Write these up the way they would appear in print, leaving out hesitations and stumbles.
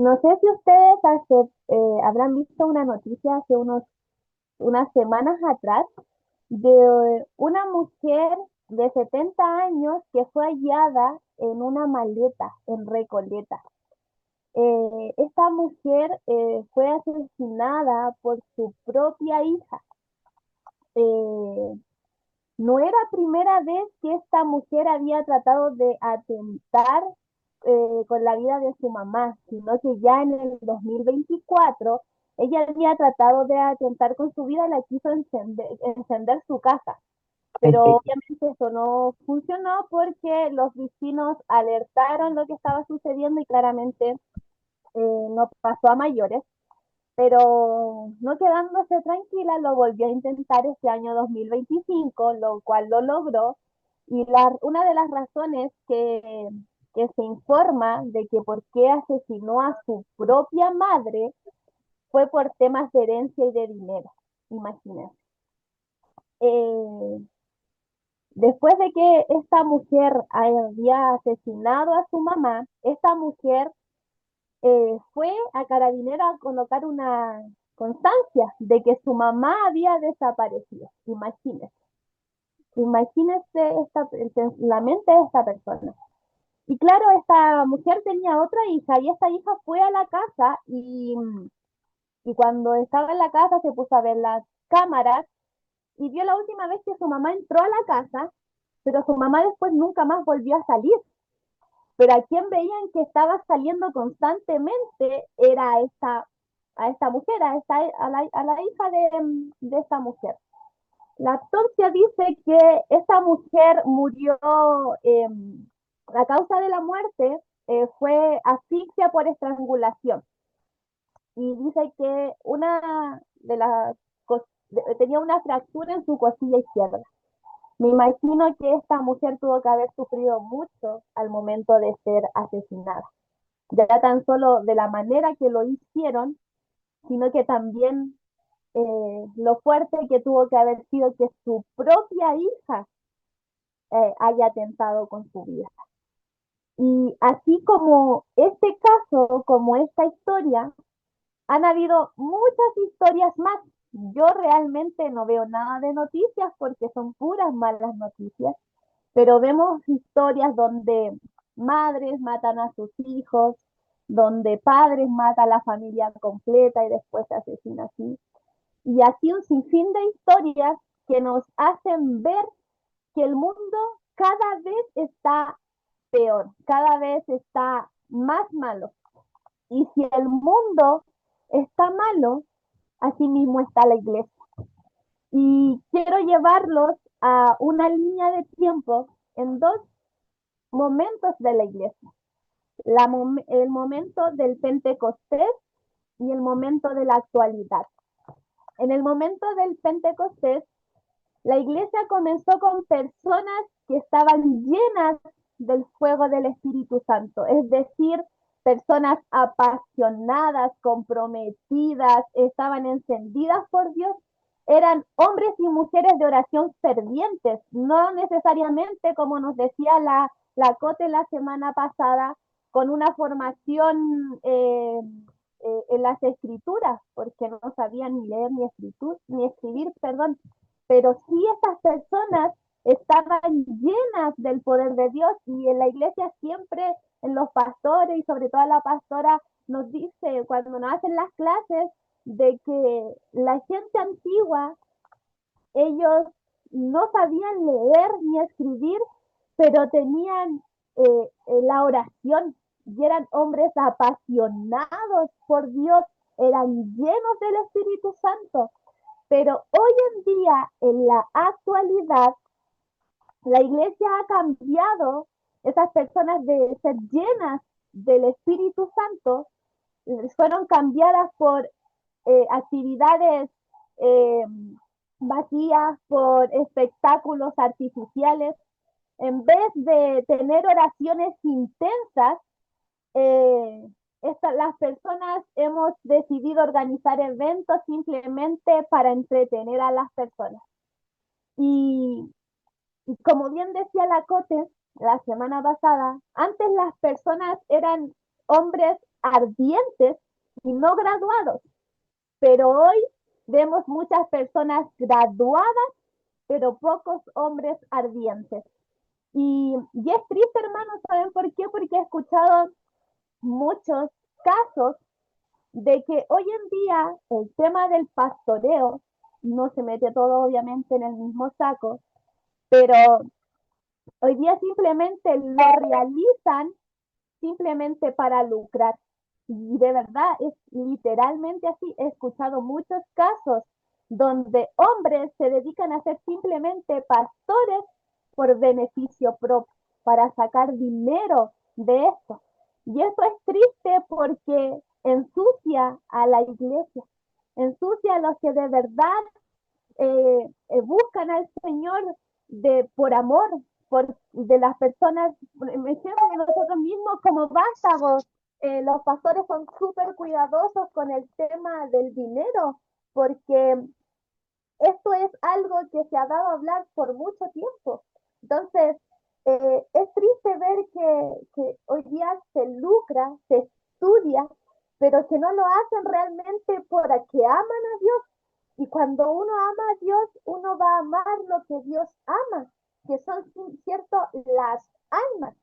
No sé si ustedes habrán visto una noticia hace unas semanas atrás de una mujer de 70 años que fue hallada en una maleta en Recoleta. Esta mujer fue asesinada por su propia hija. Eh, no era primera vez que esta mujer había tratado de atentar con la vida de su mamá, sino que ya en el 2024 ella había tratado de atentar con su vida, la quiso encender su casa, ¿En pero serio? obviamente eso no funcionó porque los vecinos alertaron lo que estaba sucediendo y claramente no pasó a mayores, pero no quedándose tranquila, lo volvió a intentar este año 2025, lo cual lo logró. Y una de las razones que se informa de que por qué asesinó a su propia madre fue por temas de herencia y de dinero. Imagínense. Eh, Después de que esta mujer había asesinado a su mamá, esta mujer fue a Carabinero a colocar una constancia de que su mamá había desaparecido. Imagínese, imagínese la mente de esta persona. Y claro, esta mujer tenía otra hija y esta hija fue a la casa y cuando estaba en la casa se puso a ver las cámaras y vio la última vez que su mamá entró a la casa, pero su mamá después nunca más volvió a salir. Pero a quien veían que estaba saliendo constantemente era a esta mujer, a la hija de esta mujer. La autopsia dice que esta mujer murió, la causa de la muerte fue asfixia por estrangulación. Y dice que una de las tenía una fractura en su costilla izquierda. Me imagino que esta mujer tuvo que haber sufrido mucho al momento de ser asesinada, ya tan solo de la manera que lo hicieron, sino que también lo fuerte que tuvo que haber sido que su propia hija haya atentado con su vida. Y así como este caso, como esta historia, han habido muchas historias más. Yo realmente no veo nada de noticias porque son puras malas noticias, pero vemos historias donde madres matan a sus hijos, donde padres matan a la familia completa y después se asesina así. Y así un sinfín de historias que nos hacen ver que el mundo cada vez está peor, cada vez está más malo. Y si el mundo está malo, así mismo está la iglesia. Y quiero llevarlos a una línea de tiempo en dos momentos de la iglesia. El momento del Pentecostés y el momento de la actualidad. En el momento del Pentecostés, la iglesia comenzó con personas que estaban llenas del fuego del Espíritu Santo, es decir, personas apasionadas, comprometidas, estaban encendidas por Dios, eran hombres y mujeres de oración fervientes, no necesariamente, como nos decía la Cote la semana pasada, con una formación en las escrituras, porque no sabían ni leer ni escribir, perdón, pero sí estas personas estaban llenas del poder de Dios y en la iglesia siempre, en los pastores y sobre todo la pastora, nos dice cuando nos hacen las clases de que la gente antigua, ellos no sabían leer ni escribir, pero tenían la oración y eran hombres apasionados por Dios, eran llenos del Espíritu Santo. Pero hoy en día, en la actualidad, la iglesia ha cambiado esas personas de ser llenas del Espíritu Santo, fueron cambiadas por actividades eh, vacías, por espectáculos artificiales. En vez de tener oraciones intensas, eh, las personas hemos decidido organizar eventos simplemente para entretener a las personas. Y, y como bien decía la Cote la semana pasada, antes las personas eran hombres ardientes y no graduados. Pero hoy vemos muchas personas graduadas, pero pocos hombres ardientes. Y es triste, hermanos, ¿saben por qué? Porque he escuchado muchos casos de que hoy en día el tema del pastoreo no se mete todo obviamente en el mismo saco, pero hoy día simplemente lo realizan simplemente para lucrar. Y de verdad es literalmente así. He escuchado muchos casos donde hombres se dedican a ser simplemente pastores por beneficio propio, para sacar dinero de esto. Y eso es triste porque ensucia a la iglesia, ensucia a los que de verdad buscan al Señor por amor, de las personas, me siento de nosotros mismos como vástagos. Los pastores son súper cuidadosos con el tema del dinero, porque esto es algo que se ha dado a hablar por mucho tiempo. Entonces, es triste ver que hoy día se lucra, se estudia, pero que no lo hacen realmente porque aman a Dios. Y cuando uno ama a Dios, uno va a amar lo que Dios ama, que son, cierto, las almas.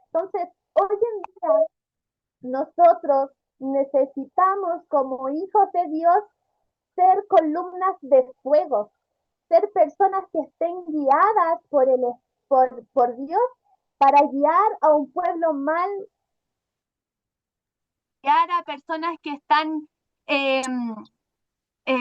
Entonces, hoy en día nosotros necesitamos como hijos de Dios ser columnas de fuego, ser personas que estén guiadas por Dios para guiar a un pueblo mal, guiar a personas que están, eh,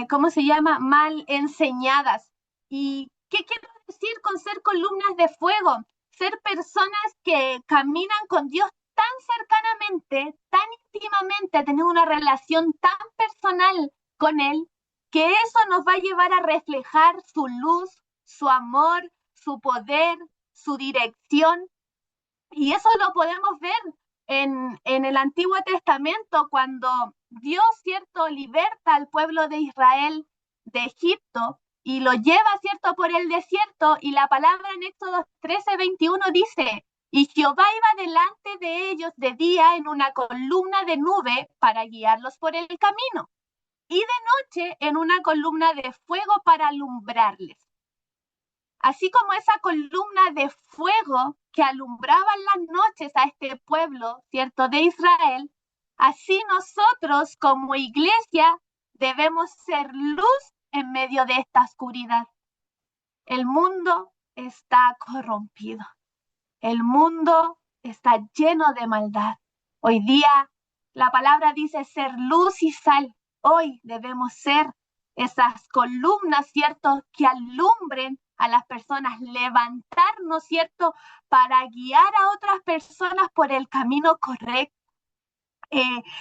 ¿cómo se llama? Mal enseñadas. ¿Y qué quiero decir con ser columnas de fuego? Ser personas que caminan con Dios tan cercanamente, tan íntimamente, tener una relación tan personal con Él, que eso nos va a llevar a reflejar su luz, su amor, su poder, su dirección. Y eso lo podemos ver en el Antiguo Testamento, cuando Dios, cierto, liberta al pueblo de Israel de Egipto y lo lleva, cierto, por el desierto, y la palabra en Éxodo 13:21 dice: y Jehová iba delante de ellos de día en una columna de nube para guiarlos por el camino, y de noche en una columna de fuego para alumbrarles. Así como esa columna de fuego que alumbraba en las noches a este pueblo, ¿cierto?, de Israel, así nosotros como iglesia debemos ser luz en medio de esta oscuridad. El mundo está corrompido. El mundo está lleno de maldad. Hoy día la palabra dice ser luz y sal. Hoy debemos ser esas columnas, ¿cierto?, que alumbren a las personas, levantarnos, ¿cierto?, para guiar a otras personas por el camino correcto.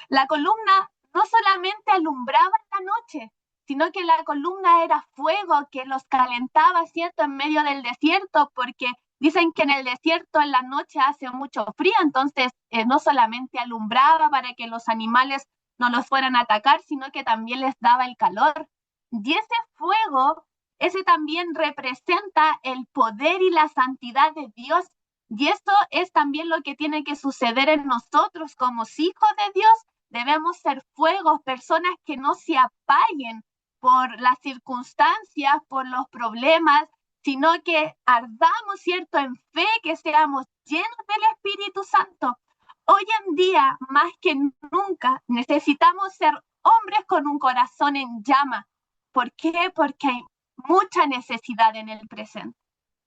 La columna no solamente alumbraba en la noche, sino que la columna era fuego que los calentaba, ¿cierto?, en medio del desierto, porque dicen que en el desierto en la noche hace mucho frío, entonces no solamente alumbraba para que los animales no los fueran a atacar, sino que también les daba el calor. Y ese fuego, ese también representa el poder y la santidad de Dios. Y esto es también lo que tiene que suceder en nosotros como hijos de Dios. Debemos ser fuegos, personas que no se apaguen por las circunstancias, por los problemas, sino que ardamos, ¿cierto?, en fe, que seamos llenos del Espíritu Santo. Hoy en día, más que nunca, necesitamos ser hombres con un corazón en llama. ¿Por qué? Porque hay mucha necesidad en el presente,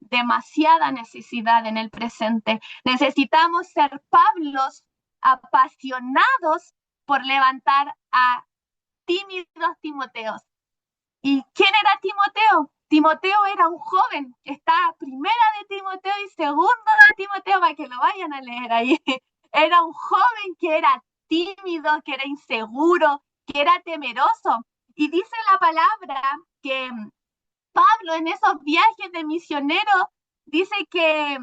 demasiada necesidad en el presente. Necesitamos ser Pablos apasionados por levantar a tímidos Timoteos. ¿Y quién era Timoteo? Timoteo era un joven, está primera de Timoteo y segunda de Timoteo, para que lo vayan a leer ahí. Era un joven que era tímido, que era inseguro, que era temeroso. Y dice la palabra que Pablo en esos viajes de misionero dice que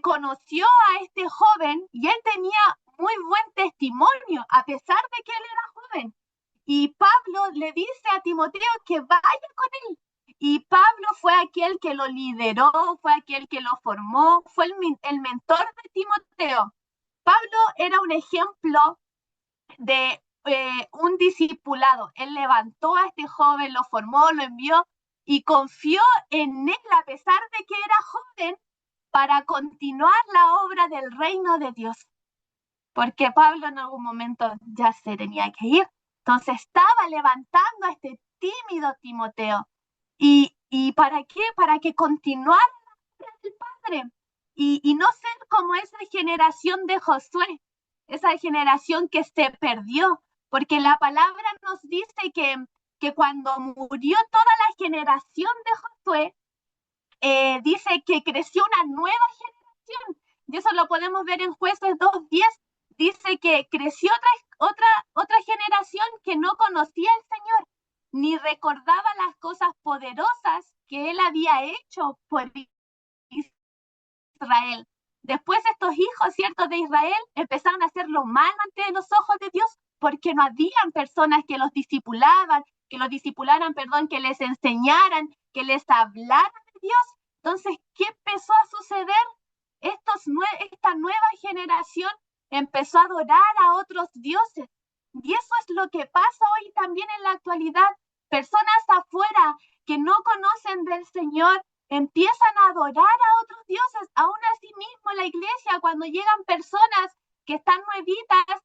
conoció a este joven y él tenía muy buen testimonio, a pesar de que él era joven. Y Pablo le dice a Timoteo que vaya con él. Y Pablo fue aquel que lo lideró, fue aquel que lo formó, fue el mentor de Timoteo. Pablo era un ejemplo un discipulado. Él levantó a este joven, lo formó, lo envió y confió en él a pesar de que era joven para continuar la obra del reino de Dios. Porque Pablo en algún momento ya se tenía que ir. Entonces estaba levantando a este tímido Timoteo. ¿Y para qué? Para que continuara la obra del Padre. Y no ser como esa generación de Josué, esa generación que se perdió, porque la palabra nos dice que cuando murió toda la generación de Josué, dice que creció una nueva generación, y eso lo podemos ver en Jueces 2:10, dice que creció otra generación que no conocía al Señor, ni recordaba las cosas poderosas que Él había hecho por Israel. Después estos hijos, ¿cierto?, de Israel empezaron a hacer lo malo ante los ojos de Dios porque no habían personas que los discipulaban, perdón, que les enseñaran, que les hablaran de Dios. Entonces, ¿qué empezó a suceder? Esta nueva generación empezó a adorar a otros dioses. Y eso es lo que pasa hoy también en la actualidad. Personas afuera que no conocen del Señor empiezan a adorar a otros dioses. Aún así mismo en la iglesia, cuando llegan personas que están nuevitas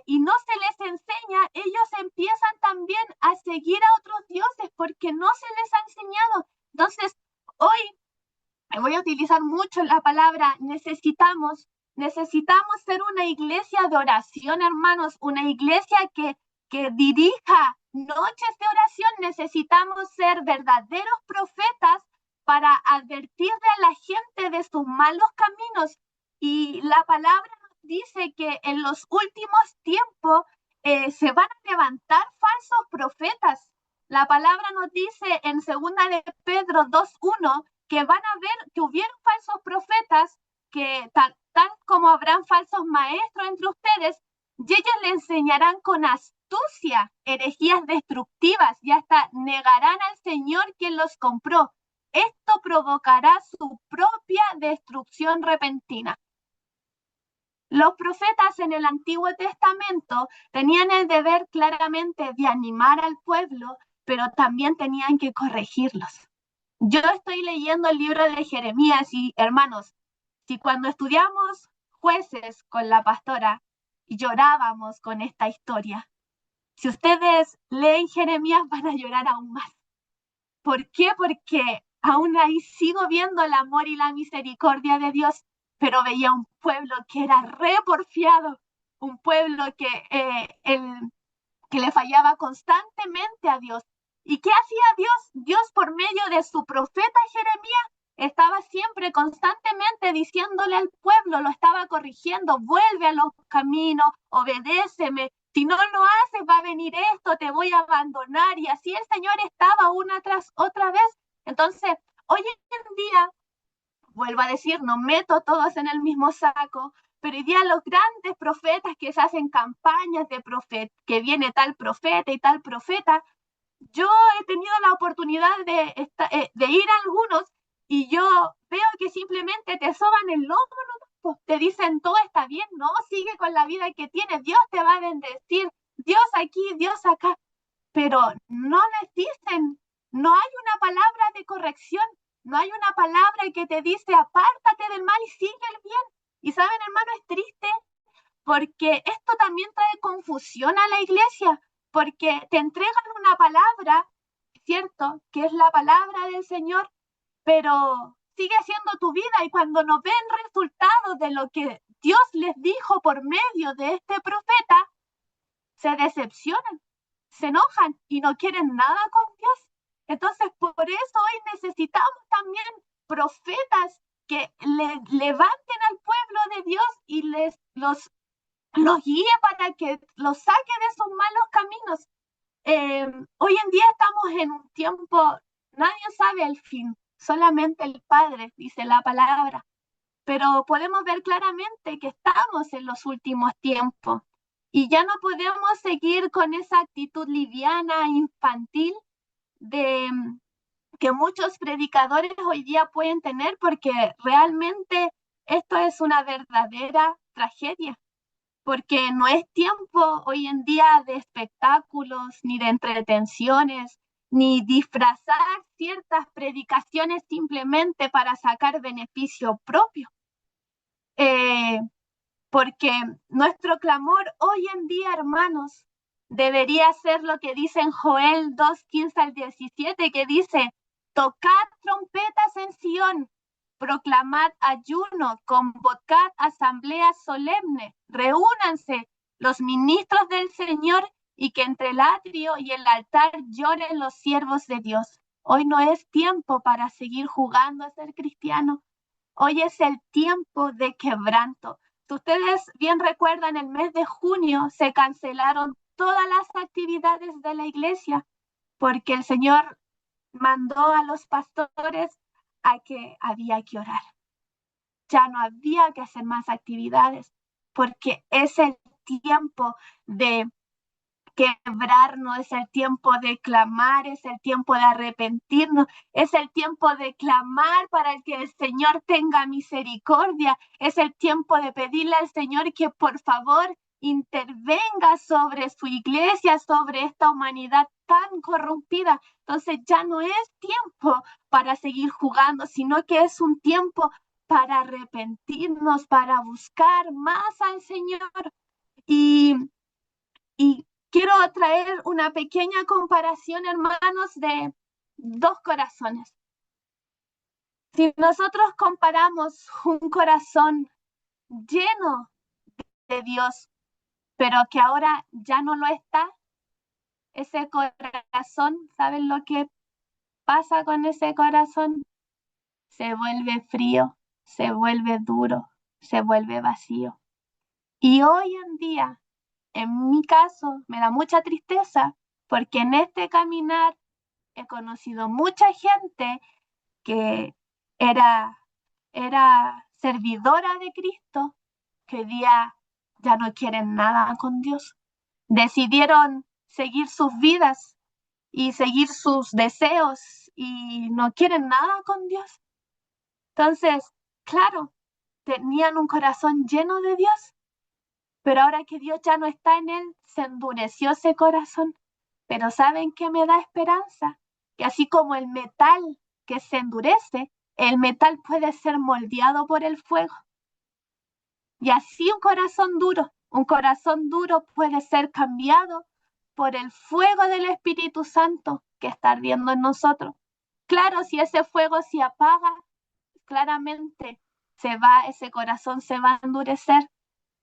y no se les enseña, ellos empiezan también a seguir a otros dioses porque no se les ha enseñado. Entonces, hoy voy a utilizar mucho la palabra necesitamos ser una iglesia de oración, hermanos, una iglesia que dirija noches de oración. Necesitamos ser verdaderos profetas para advertirle a la gente de sus malos caminos. Y la palabra nos dice que en los últimos tiempos se van a levantar falsos profetas. La palabra nos dice en 2 de Pedro 2:1 que van a ver que hubieron falsos profetas, que tan como habrán falsos maestros entre ustedes, y ellos le enseñarán con astucia herejías destructivas y hasta negarán al Señor quien los compró. Esto provocará su propia destrucción repentina. Los profetas en el Antiguo Testamento tenían el deber claramente de animar al pueblo, pero también tenían que corregirlos. Yo estoy leyendo el libro de Jeremías y, hermanos, si cuando estudiamos Jueces con la pastora llorábamos con esta historia, si ustedes leen Jeremías van a llorar aún más. ¿Por qué? Porque aún ahí sigo viendo el amor y la misericordia de Dios, pero veía un pueblo que era re porfiado, un pueblo que le fallaba constantemente a Dios. ¿Y qué hacía Dios? Dios por medio de su profeta Jeremías estaba siempre constantemente diciéndole al pueblo, lo estaba corrigiendo: vuelve a los caminos, obedéceme, si no lo haces va a venir esto, te voy a abandonar. Y así el Señor estaba una tras otra vez. Entonces, hoy en día, vuelvo a decir, no meto a todos en el mismo saco, pero hoy día los grandes profetas que se hacen campañas de que viene tal profeta y tal profeta, yo he tenido la oportunidad de ir a algunos y yo veo que simplemente te soban el lomo, te dicen todo está bien, no, sigue con la vida que tienes, Dios te va a bendecir, Dios aquí, Dios acá, pero no les dicen, no hay una palabra de corrección, no hay una palabra que te dice apártate del mal y sigue el bien. Y saben, hermano, es triste porque esto también trae confusión a la iglesia, porque te entregan una palabra, ¿cierto? Que es la palabra del Señor, pero sigue siendo tu vida, y cuando no ven resultados de lo que Dios les dijo por medio de este profeta, se decepcionan, se enojan y no quieren nada con Dios. Entonces, por eso hoy necesitamos también profetas que levanten al pueblo de Dios y los guíe para que los saque de sus malos caminos. Hoy en día estamos en un tiempo, nadie sabe el fin, solamente el Padre, dice la palabra, pero podemos ver claramente que estamos en los últimos tiempos y ya no podemos seguir con esa actitud liviana, infantil, de que muchos predicadores hoy día pueden tener, porque realmente esto es una verdadera tragedia. porque no es tiempo hoy en día de espectáculos, ni de entretenciones, ni disfrazar ciertas predicaciones simplemente para sacar beneficio propio. Eh, Porque nuestro clamor hoy en día, hermanos, debería ser lo que dice en Joel 2:15 al 17, que dice: tocad trompetas en Sión, proclamad ayuno, convocad asamblea solemne, reúnanse los ministros del Señor, y que entre el atrio y el altar lloren los siervos de Dios. Hoy no es tiempo para seguir jugando a ser cristiano. Hoy es el tiempo de quebranto. Si ustedes bien recuerdan, el mes de junio se cancelaron todas las actividades de la iglesia porque el Señor mandó a los pastores a que había que orar. Ya no había que hacer más actividades porque es el tiempo de quebrarnos, es el tiempo de clamar, es el tiempo de arrepentirnos, es el tiempo de clamar para que el Señor tenga misericordia, es el tiempo de pedirle al Señor que por favor intervenga sobre su iglesia, sobre esta humanidad tan corrompida. Entonces ya no es tiempo para seguir jugando, sino que es un tiempo para arrepentirnos, para buscar más al Señor. Y y quiero traer una pequeña comparación, hermanos, de dos corazones. Si nosotros comparamos un corazón lleno de Dios, pero que ahora ya no lo está, ese corazón, ¿saben lo que pasa con ese corazón? Se vuelve frío, se vuelve duro, se vuelve vacío. Y hoy en día, en mi caso, me da mucha tristeza porque en este caminar he conocido mucha gente que era, era servidora de Cristo, que hoy día ya no quieren nada con Dios. Decidieron seguir sus vidas y seguir sus deseos y no quieren nada con Dios. Entonces, claro, tenían un corazón lleno de Dios, pero ahora que Dios ya no está en él, se endureció ese corazón. Pero ¿saben qué me da esperanza? Que así como el metal que se endurece, el metal puede ser moldeado por el fuego. Y así un corazón duro puede ser cambiado por el fuego del Espíritu Santo que está ardiendo en nosotros. Claro, si ese fuego se apaga, claramente ese corazón se va a endurecer,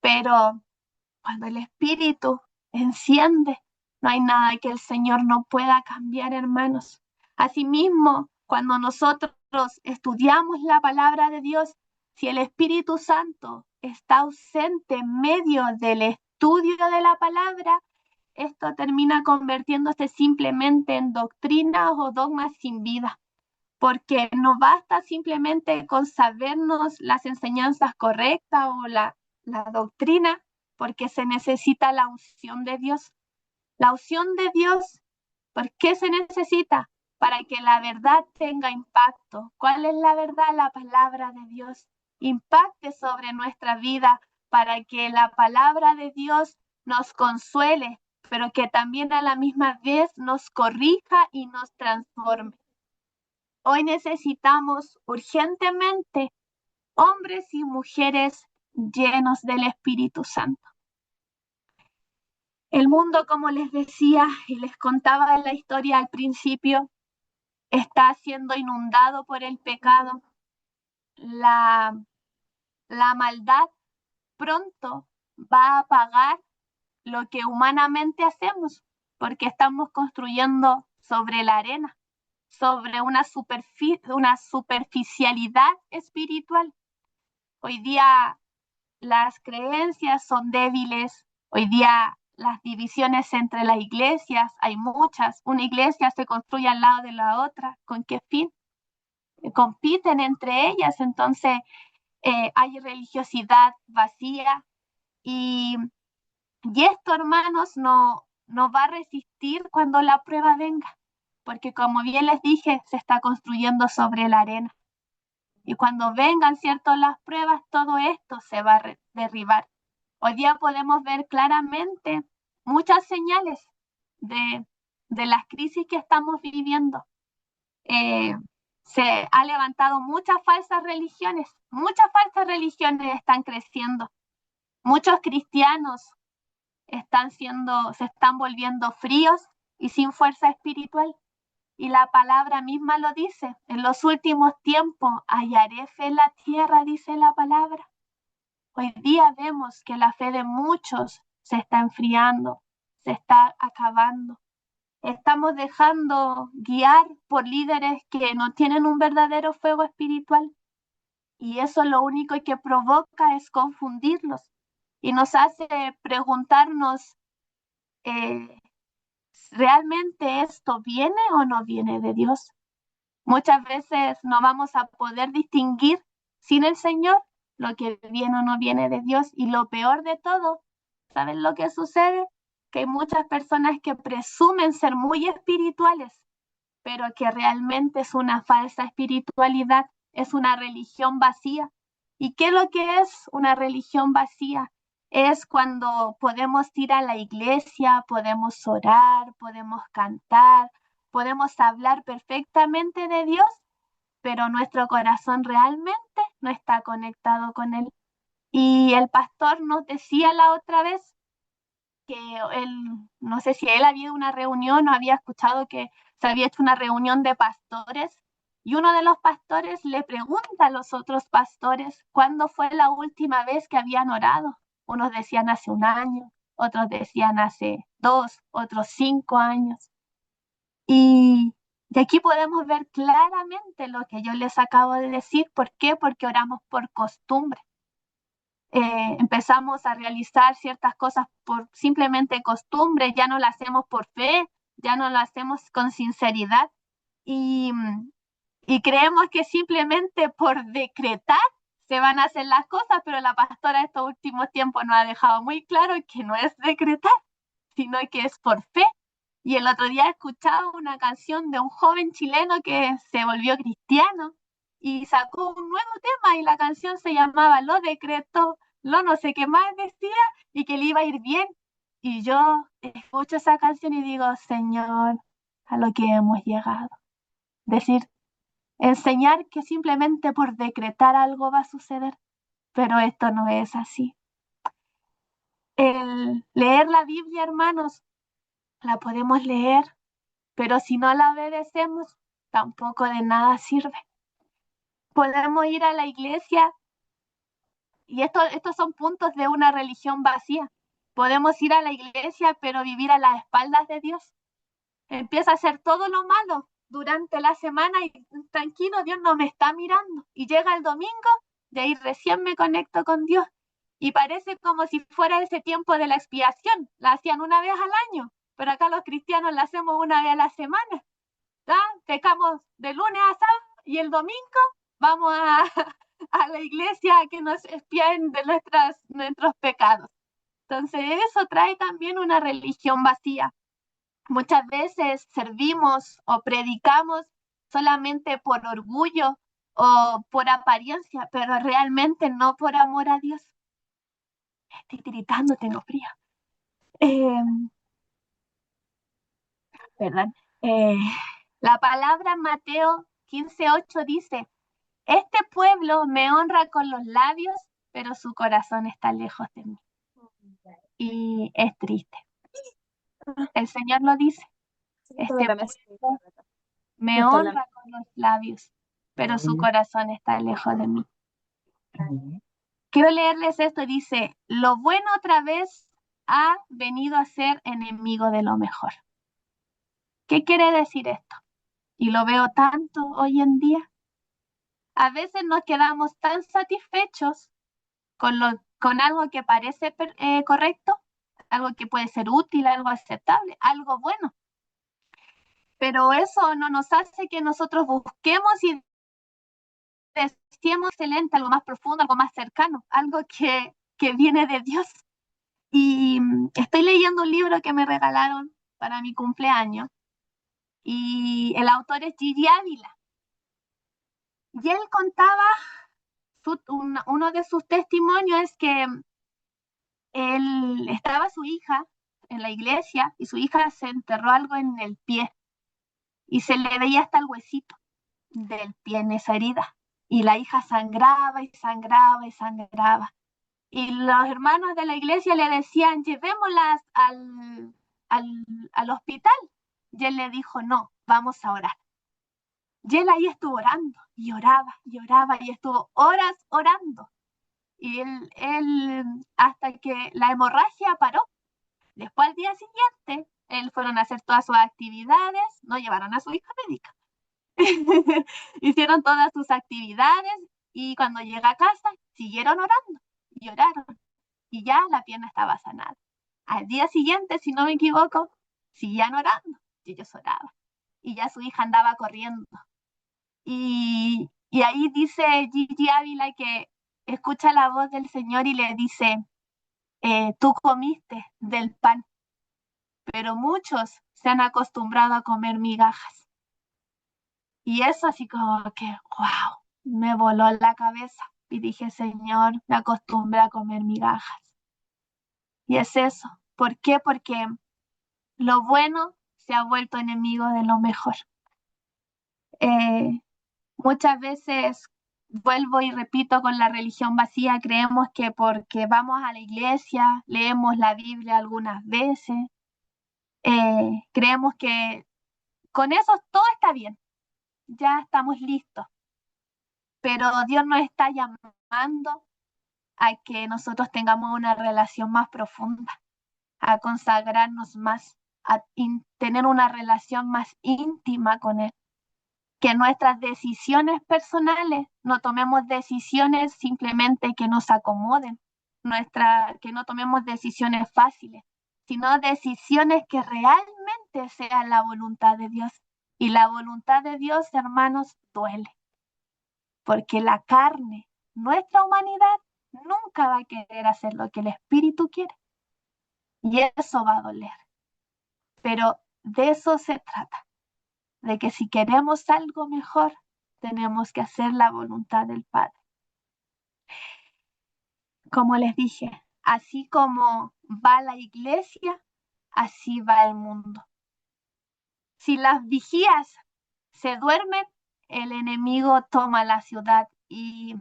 pero cuando el Espíritu enciende, no hay nada que el Señor no pueda cambiar, hermanos. Asimismo, cuando nosotros estudiamos la palabra de Dios, si el Espíritu Santo está ausente en medio del estudio de la palabra, esto termina convirtiéndose simplemente en doctrinas o dogmas sin vida, porque no basta simplemente con sabernos las enseñanzas correctas o la doctrina, porque se necesita la unción de Dios. La unción de Dios, ¿por qué se necesita? Para que la verdad tenga impacto. ¿Cuál es la verdad? La palabra de Dios impacte sobre nuestra vida, para que la palabra de Dios nos consuele, pero que también a la misma vez nos corrija y nos transforme. Hoy necesitamos urgentemente hombres y mujeres llenos del Espíritu Santo. El mundo, como les decía y les contaba en la historia al principio, está siendo inundado por el pecado. La, la maldad pronto va a pagar lo que humanamente hacemos, porque estamos construyendo sobre la arena, sobre una superficialidad espiritual. Hoy día las creencias son débiles, hoy día las divisiones entre las iglesias, hay muchas, una iglesia se construye al lado de la otra, ¿con qué fin? Compiten entre ellas, entonces hay religiosidad vacía y, y esto, hermanos, no va a resistir cuando la prueba venga, porque como bien les dije, se está construyendo sobre la arena. Y cuando vengan, ¿cierto?, las pruebas, todo esto se va a derribar. Hoy día podemos ver claramente muchas señales de las crisis que estamos viviendo. Se ha levantado muchas falsas religiones están creciendo. Muchos cristianos se están volviendo fríos y sin fuerza espiritual. Y la palabra misma lo dice, en los últimos tiempos hallaré fe en la tierra, dice la palabra. Hoy día vemos que la fe de muchos se está enfriando, se está acabando. Estamos dejando guiar por líderes que no tienen un verdadero fuego espiritual. Y eso lo único que provoca es confundirlos y nos hace preguntarnos, ¿realmente esto viene o no viene de Dios? Muchas veces no vamos a poder distinguir sin el Señor lo que viene o no viene de Dios. Y lo peor de todo, ¿saben lo que sucede? Que hay muchas personas que presumen ser muy espirituales, pero que realmente es una falsa espiritualidad, es una religión vacía. ¿Y qué es lo que es una religión vacía? Es cuando podemos ir a la iglesia, podemos orar, podemos cantar, podemos hablar perfectamente de Dios, pero nuestro corazón realmente no está conectado con Él. Y el pastor nos decía la otra vez que él, no sé si él había ido a una reunión o había escuchado que se había hecho una reunión de pastores, y uno de los pastores le pregunta a los otros pastores cuándo fue la última vez que habían orado. Unos decían hace un año, otros decían hace 2, otros 5 años. Y de aquí podemos ver claramente lo que yo les acabo de decir. ¿Por qué? Porque oramos por costumbre. Empezamos a realizar ciertas cosas por simplemente costumbre, ya no lo hacemos por fe, ya no lo hacemos con sinceridad y, y creemos que simplemente por decretar se van a hacer las cosas, pero la pastora estos últimos tiempos nos ha dejado muy claro que no es decretar, sino que es por fe. Y el otro día escuchaba una canción de un joven chileno que se volvió cristiano y sacó un nuevo tema y la canción se llamaba Lo decreto, lo no sé qué más decía y que le iba a ir bien. Y yo escucho esa canción y digo, Señor, a lo que hemos llegado. Decir, enseñar que simplemente por decretar algo va a suceder, pero esto no es así. El leer la Biblia, hermanos, la podemos leer, pero si no la obedecemos, tampoco de nada sirve. Podemos ir a la iglesia y estos son puntos de una religión vacía. Podemos ir a la iglesia, pero vivir a las espaldas de Dios. Empieza a hacer todo lo malo durante la semana y tranquilo, Dios no me está mirando. Y llega el domingo, de ahí recién me conecto con Dios. Y parece como si fuera ese tiempo de la expiación. La hacían una vez al año, pero acá los cristianos la hacemos una vez a la semana. ¿Ya? Pecamos de lunes a sábado y el domingo vamos a la iglesia a que nos expíen de nuestros pecados. Entonces eso trae también una religión vacía. Muchas veces servimos o predicamos solamente por orgullo o por apariencia, pero realmente no por amor a Dios. Estoy tiritando, tengo frío. Eh, perdón. Eh, la palabra Mateo 15:8 dice, este pueblo me honra con los labios, pero su corazón está lejos de mí. Y es triste. El Señor lo dice. Este pueblo me honra con los labios, pero su corazón está lejos de mí. Quiero leerles esto. Dice, lo bueno otra vez ha venido a ser enemigo de lo mejor. ¿Qué quiere decir esto? Y lo veo tanto hoy en día. A veces nos quedamos tan satisfechos con algo que parece correcto, algo que puede ser útil, algo aceptable, algo bueno. Pero eso no nos hace que nosotros busquemos y deseemos excelente, algo más profundo, algo más cercano, algo que viene de Dios. Y estoy leyendo un libro que me regalaron para mi cumpleaños y el autor es Gigi Ávila. Y él contaba, uno de sus testimonios es que estaba su hija en la iglesia y su hija se enterró algo en el pie y se le veía hasta el huesito del pie en esa herida. Y la hija sangraba y sangraba y sangraba. Y los hermanos de la iglesia le decían, llevémoslas al hospital. Y él le dijo, no, vamos a orar. Y él ahí estuvo orando y oraba y oraba y estuvo horas orando. Y él hasta que la hemorragia paró. Después al día siguiente, él fueron a hacer todas sus actividades, no llevaron a su hija médica. Hicieron todas sus actividades y cuando llega a casa siguieron orando y oraron y ya la pierna estaba sanada. Al día siguiente, si no me equivoco, seguían orando y ellos oraban y ya su hija andaba corriendo. Y ahí dice Gigi Ávila que escucha la voz del Señor y le dice, tú comiste del pan, pero muchos se han acostumbrado a comer migajas. Y eso así como que, wow, me voló la cabeza. Y dije, Señor, me acostumbré a comer migajas. Y es eso. ¿Por qué? Porque lo bueno se ha vuelto enemigo de lo mejor. Muchas veces, vuelvo y repito, con la religión vacía, creemos que porque vamos a la iglesia, leemos la Biblia algunas veces, creemos que con eso todo está bien, ya estamos listos. Pero Dios nos está llamando a que nosotros tengamos una relación más profunda, a consagrarnos más, a tener una relación más íntima con Él. Que nuestras decisiones personales no tomemos decisiones simplemente que nos acomoden, que no tomemos decisiones fáciles, sino decisiones que realmente sean la voluntad de Dios. Y la voluntad de Dios, hermanos, duele. Porque la carne, nuestra humanidad, nunca va a querer hacer lo que el Espíritu quiere. Y eso va a doler. Pero de eso se trata, de que si queremos algo mejor, tenemos que hacer la voluntad del Padre. Como les dije, así como va la iglesia, así va el mundo. Si las vigías se duermen, el enemigo toma la ciudad. ¿Y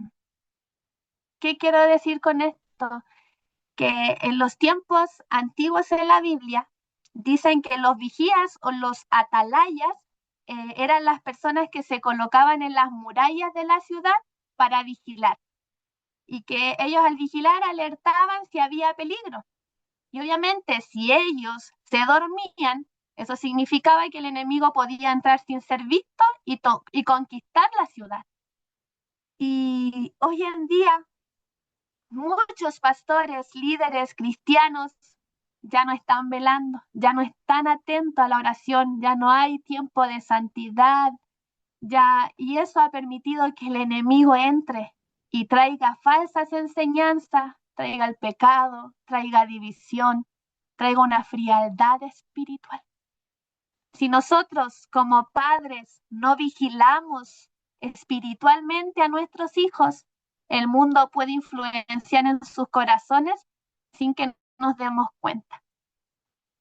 qué quiero decir con esto? Que en los tiempos antiguos de la Biblia dicen que los vigías o los atalayas eran las personas que se colocaban en las murallas de la ciudad para vigilar y que ellos al vigilar alertaban si había peligro. Y obviamente si ellos se dormían, eso significaba que el enemigo podía entrar sin ser visto y conquistar la ciudad. Y hoy en día muchos pastores, líderes cristianos ya no están velando, ya no están atentos a la oración, ya no hay tiempo de santidad, y eso ha permitido que el enemigo entre y traiga falsas enseñanzas, traiga el pecado, traiga división, traiga una frialdad espiritual. Si nosotros como padres no vigilamos espiritualmente a nuestros hijos, el mundo puede influenciar en sus corazones sin que nos demos cuenta.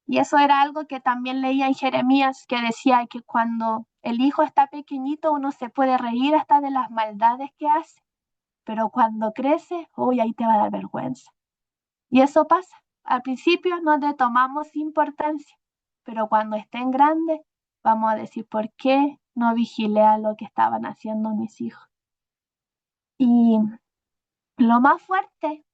Y eso era algo que también leía en Jeremías, que decía que cuando el hijo está pequeñito uno se puede reír hasta de las maldades que hace, pero cuando crece, uy, ahí te va a dar vergüenza. Y eso pasa. Al principio no le tomamos importancia, pero cuando estén grandes vamos a decir, ¿por qué no vigilé a lo que estaban haciendo mis hijos? Y lo más fuerte,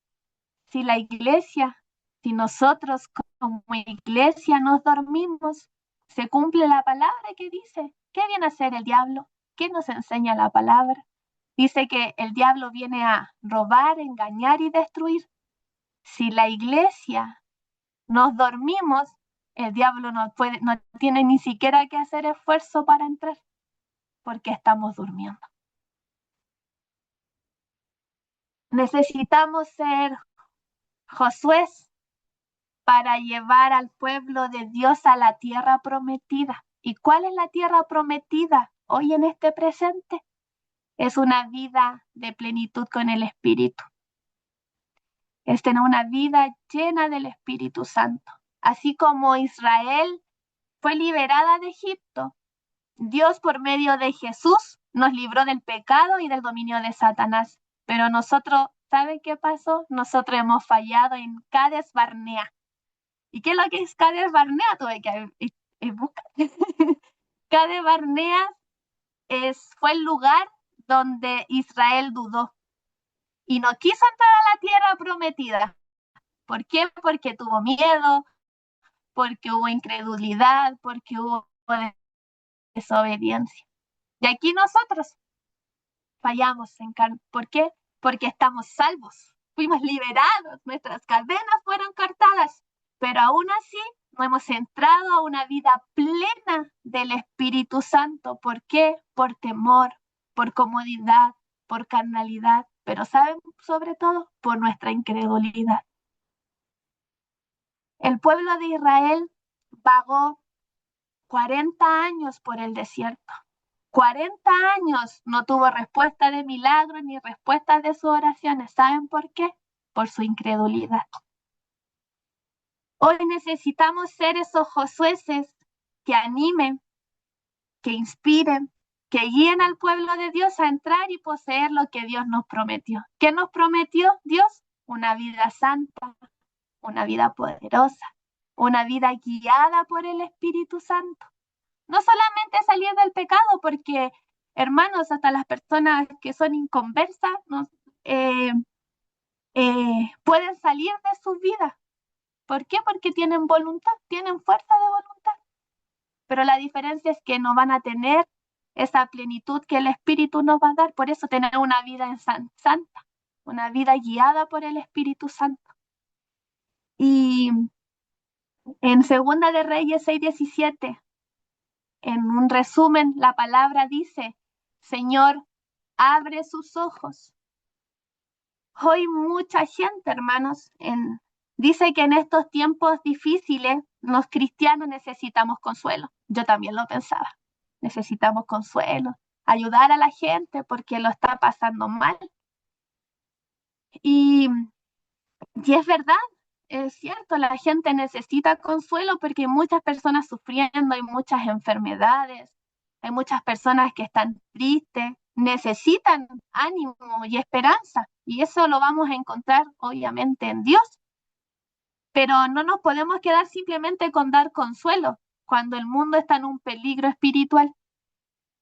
si la iglesia, si nosotros como iglesia nos dormimos, se cumple la palabra que dice, ¿qué viene a hacer el diablo? ¿Qué nos enseña la palabra? Dice que el diablo viene a robar, engañar y destruir. Si la iglesia nos dormimos, el diablo no tiene ni siquiera que hacer esfuerzo para entrar, porque estamos durmiendo. Necesitamos ser Josué para llevar al pueblo de Dios a la tierra prometida. ¿Y cuál es la tierra prometida hoy en este presente? Es una vida de plenitud con el Espíritu. es tener una vida llena del Espíritu Santo. Así como Israel fue liberada de Egipto, Dios por medio de Jesús nos libró del pecado y del dominio de Satanás. Pero nosotros, ¿saben qué pasó? Nosotros hemos fallado en Cades Barnea. ¿Y qué es lo que es Cades Barnea? Tuve que buscar. Cades Barnea fue el lugar donde Israel dudó y no quiso entrar a la tierra prometida. ¿Por qué? Porque tuvo miedo, porque hubo incredulidad, porque hubo desobediencia. Y aquí nosotros fallamos ¿por qué? Porque estamos salvos, fuimos liberados, nuestras cadenas fueron cortadas, pero aún así no hemos entrado a una vida plena del Espíritu Santo. ¿Por qué? Por temor, por comodidad, por carnalidad, pero ¿saben? Sobre todo por nuestra incredulidad. El pueblo de Israel vagó 40 años por el desierto. 40 años no tuvo respuesta de milagros ni respuestas de sus oraciones. ¿Saben por qué? Por su incredulidad. Hoy necesitamos ser esos Josueses que animen, que inspiren, que guíen al pueblo de Dios a entrar y poseer lo que Dios nos prometió. ¿Qué nos prometió Dios? Una vida santa, una vida poderosa, una vida guiada por el Espíritu Santo. No solamente salir del pecado, porque, hermanos, hasta las personas que son inconversas pueden salir de sus vidas. ¿Por qué? Porque tienen voluntad, tienen fuerza de voluntad. Pero la diferencia es que no van a tener esa plenitud que el Espíritu nos va a dar. Por eso tener una vida santa, una vida guiada por el Espíritu Santo. Y en Segunda de Reyes 6:17, en un resumen, la palabra dice: Señor, abre sus ojos. Hoy mucha gente, hermanos, dice que en estos tiempos difíciles los cristianos necesitamos consuelo. Yo también lo pensaba. Necesitamos consuelo, ayudar a la gente porque lo está pasando mal. Y es verdad, es cierto, la gente necesita consuelo porque hay muchas personas sufriendo, hay muchas enfermedades, hay muchas personas que están tristes, necesitan ánimo y esperanza, y eso lo vamos a encontrar obviamente en Dios. Pero no nos podemos quedar simplemente con dar consuelo cuando el mundo está en un peligro espiritual.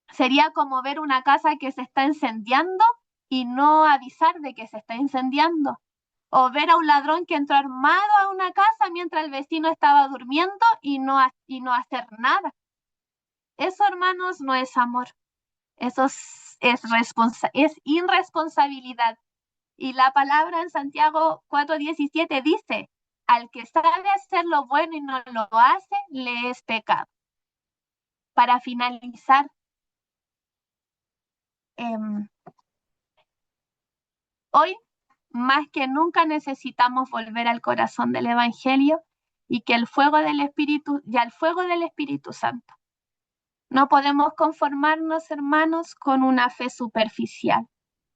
Sería como ver una casa que se está incendiando y no avisar de que se está incendiando. O ver a un ladrón que entró armado a una casa mientras el vecino estaba durmiendo y no hacer nada. Eso, hermanos, no es amor. Eso es irresponsabilidad. Y la palabra en Santiago 4:17 dice: al que sabe hacer lo bueno y no lo hace, le es pecado. Para finalizar, hoy más que nunca necesitamos volver al corazón del Evangelio y que al fuego del Espíritu Santo. No podemos conformarnos, hermanos, con una fe superficial,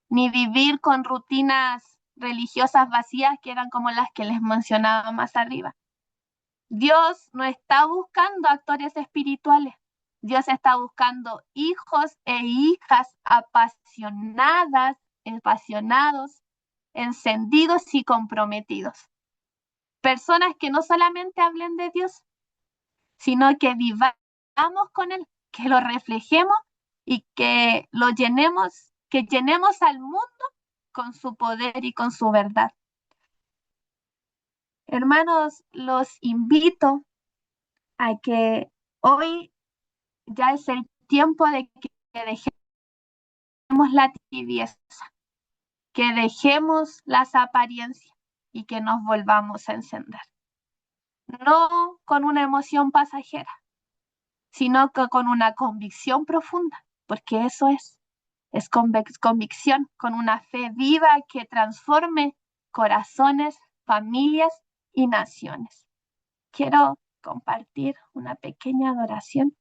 ni vivir con rutinas religiosas vacías que eran como las que les mencionaba más arriba. Dios no está buscando actores espirituales. Dios está buscando hijos e hijas apasionados, encendidos y comprometidos. Personas que no solamente hablen de Dios, sino que vivamos con Él, que lo reflejemos y que llenemos al mundo con su poder y con su verdad. Hermanos, los invito a que hoy ya es el tiempo de que dejemos la tibieza, que dejemos las apariencias y que nos volvamos a encender. No con una emoción pasajera, sino que con una convicción profunda, porque eso es convicción, con una fe viva que transforme corazones, familias y naciones. Quiero compartir una pequeña adoración.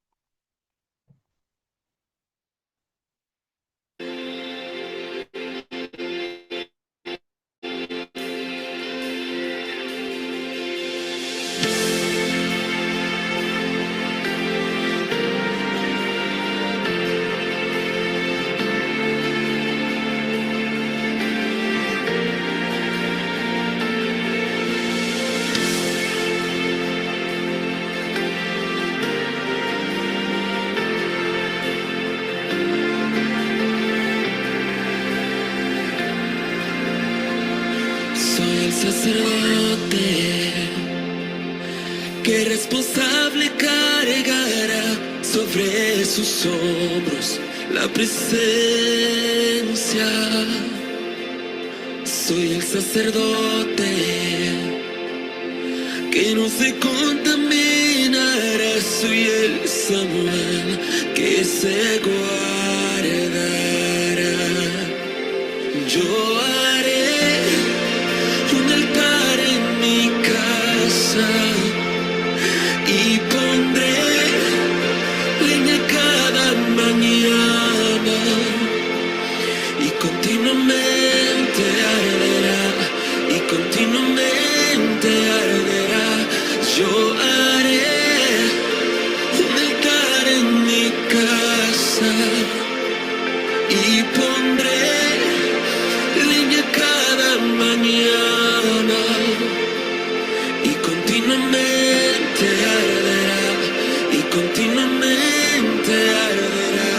sacerdote que responsable cargará sobre sus hombros la presencia. Soy el sacerdote que no se contaminará, soy el Samuel que se guardará. Yo haré un altar en mi casa y pondré leña cada mañana y continuamente arderá, y continuamente arderá. Yo haré un altar en mi casa y pondré leña cada mañana y continuamente arderá, y continuamente arderá.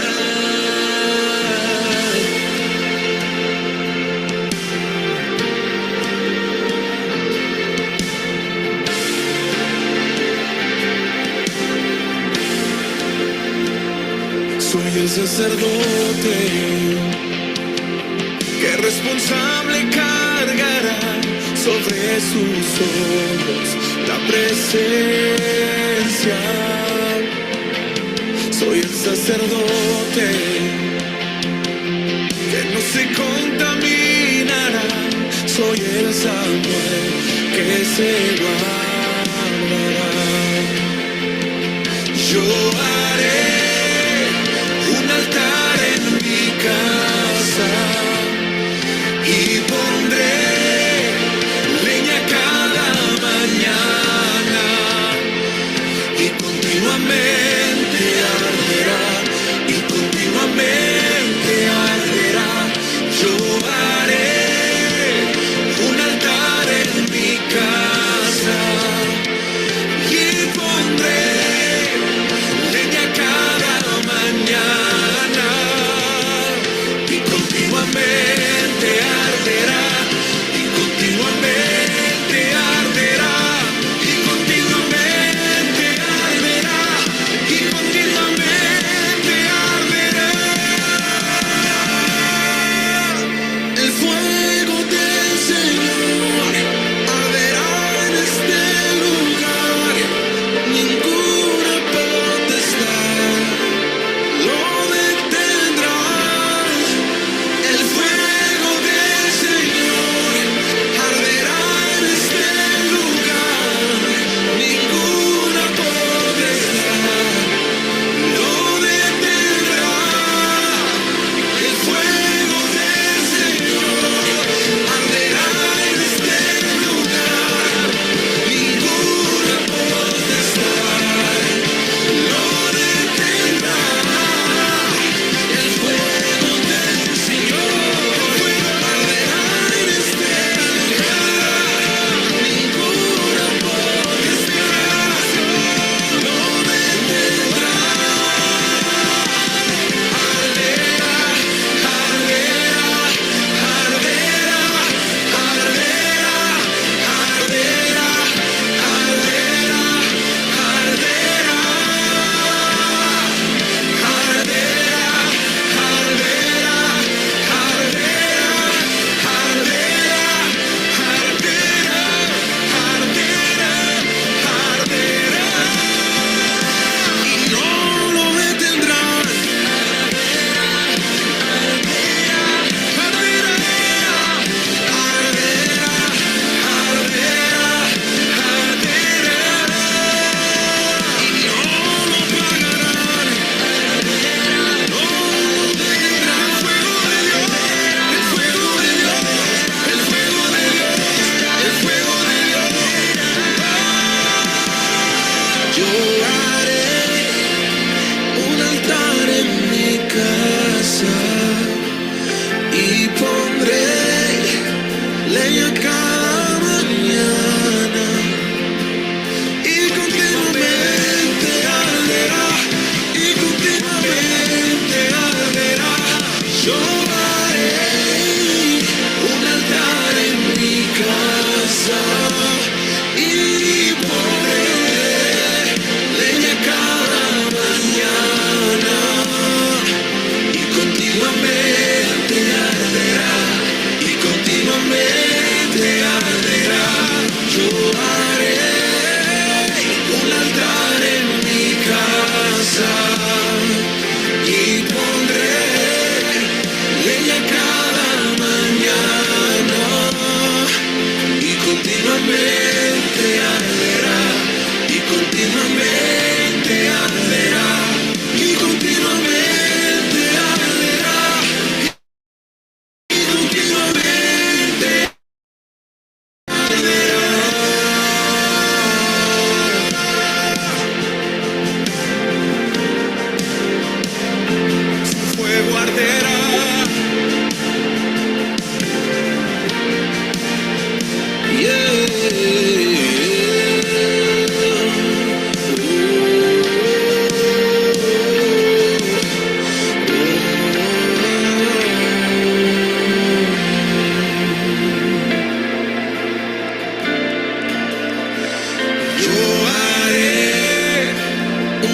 Soy el sacerdote que responsable cargará sobre sus hombros la presencia. Soy el sacerdote que no se contaminará, soy el Samuel que se guardará. Yo haré un altar en mi casa y pondré leña cada mañana y continuamente arderá, y continuamente arderá. Yo haré un altar en mi casa y pondré leña cada mañana y continuamente arderá, y continuamente arderá, y continuamente arderá, y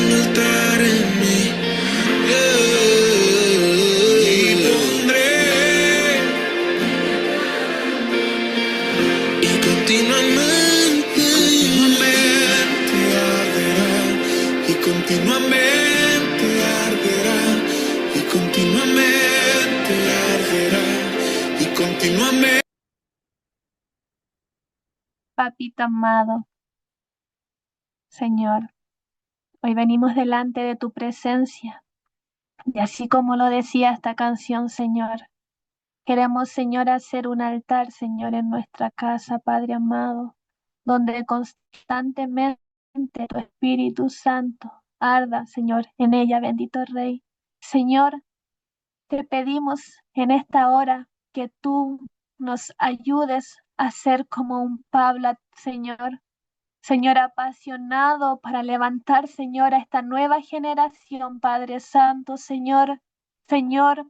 un altar en mí. Y pondré y continuamente arderá, y continuamente arderá, y continuamente arderá, y continuamente. Papito amado, Señor, hoy venimos delante de tu presencia. Y así como lo decía esta canción, Señor, queremos, Señor, hacer un altar, Señor, en nuestra casa, Padre amado, donde constantemente tu Espíritu Santo arda, Señor, en ella, bendito Rey. Señor, te pedimos en esta hora que tú nos ayudes a ser como un Pablo, Señor. Señor, apasionado para levantar, Señor, a esta nueva generación, Padre Santo, Señor. Señor,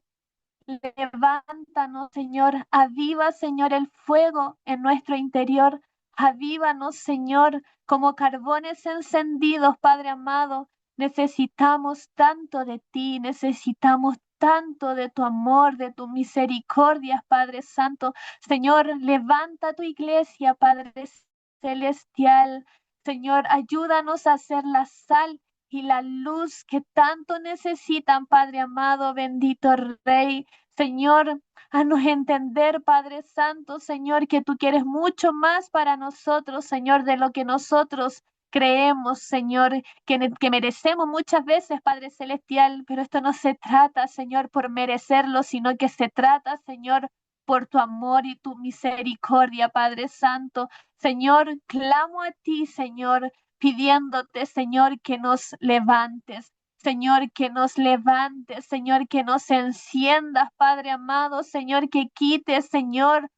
levántanos, Señor. Aviva, Señor, el fuego en nuestro interior. Avívanos, Señor, como carbones encendidos, Padre amado. Necesitamos tanto de ti, necesitamos tanto de tu amor, de tu misericordia, Padre Santo. Señor, levanta tu iglesia, Padre celestial. Señor, ayúdanos a ser la sal y la luz que tanto necesitan, Padre amado, bendito Rey. Señor, haznos entender, Padre Santo, Señor, que tú quieres mucho más para nosotros, Señor, de lo que nosotros creemos, Señor, que merecemos muchas veces, Padre Celestial, pero esto no se trata, Señor, por merecerlo, sino que se trata, Señor, por tu amor y tu misericordia, Padre Santo. Señor, clamo a ti, Señor, pidiéndote, Señor, que nos levantes. Señor, que nos levantes, Señor, que nos enciendas, Padre amado, Señor, que quites, Señor,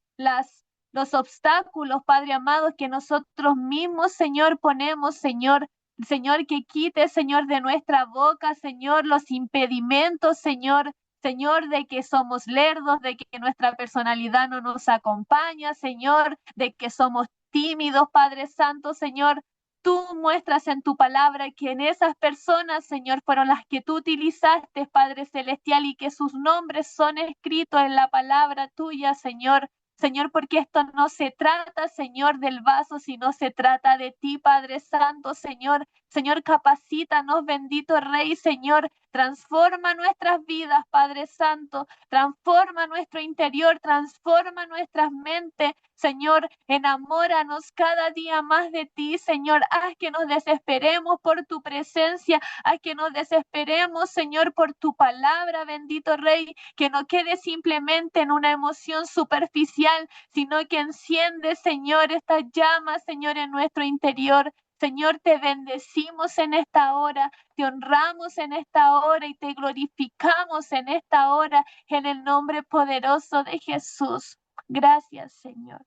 los obstáculos, Padre amado, que nosotros mismos, Señor, ponemos, Señor. Señor, que quites, Señor, de nuestra boca, Señor, los impedimentos, Señor, Señor, de que somos lerdos, de que nuestra personalidad no nos acompaña, Señor, de que somos tímidos, Padre Santo, Señor. Tú muestras en tu palabra que en esas personas, Señor, fueron las que tú utilizaste, Padre Celestial, y que sus nombres son escritos en la palabra tuya, Señor. Señor, porque esto no se trata, Señor, del vaso, sino se trata de ti, Padre Santo, Señor. Señor, capacítanos, bendito Rey, Señor. Transforma nuestras vidas, Padre Santo. Transforma nuestro interior, transforma nuestras mentes. Señor, enamóranos cada día más de ti, Señor. Haz que nos desesperemos por tu presencia. Haz que nos desesperemos, Señor, por tu palabra, bendito Rey. Que no quede simplemente en una emoción superficial, sino que enciende, Señor, estas llamas, Señor, en nuestro interior. Señor, te bendecimos en esta hora, te honramos en esta hora y te glorificamos en esta hora en el nombre poderoso de Jesús. Gracias, Señor.